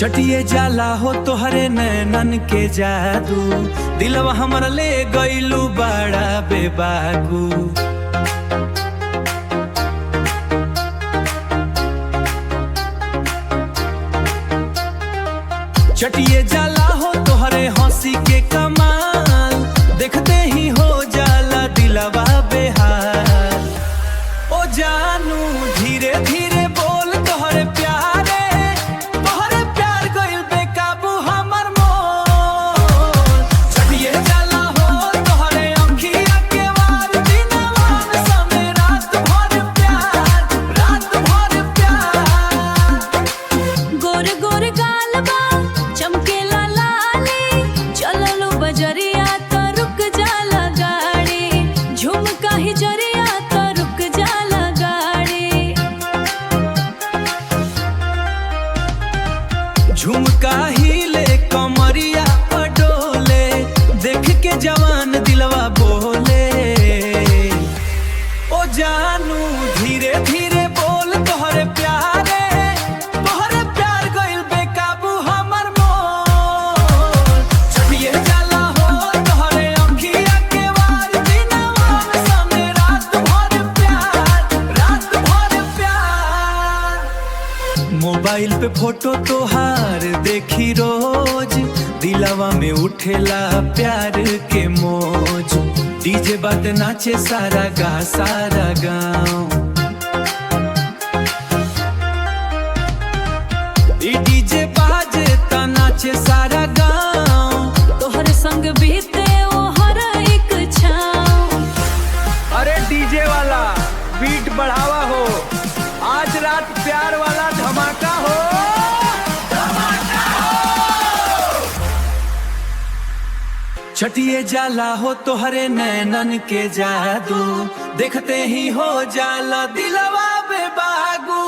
चटिए जाला हो तोहरे नैनन के जादू, दिलवा हमर ले गइलू बड़ा बेबाकू। चटिए जाला हो तोहरे हंसी के कमाल, देखते ही हो जाला दिलवा बेहाल। ओ जानू धीरे धीरे बोल तोहरे प्यारे, तोहरे प्यार गइल बेकाबू हमर मोर। चटिए जाला हो तोहरे अंखिया के वार, दिनवा में समे रात भर प्यार, रात भर प्यार। गोर गोर गालबा चमकेला लाली, चललो बजरिया तो रुक जाला गाड़ी, झुमका ही जरिया तो रुक जाला गाड़ी। झुमका हिले कमरिया पडोले, देख के जवान दिलवा बोले। ओ जानू धीरे धीरे बोल तोहरे प्यारे, तोहरे प्यार गइल बेकाबू हमर मोर। चटिए जाला हो तोहरे अंखिया के वार, दिनवा में समे रात भर प्यार, रात भर प्यार। मोबाइल पे फोटो तोहार देखी रोज, दिलवा में उठेला प्यार के मौज। डीजे बात नाचे सारा गाँव, ई डीजे बाजे ता नाचे सारा गाँव। तोहर संग बीते ओ हर एक छाँव। अरे डीजे वाला बीट बढ़ावा हो, आज रात प्यार वाला धमाका हो। चटिए जाला हो तोहरे नैनन के जादू, देखते ही हो जाला दिलवा बेबागू।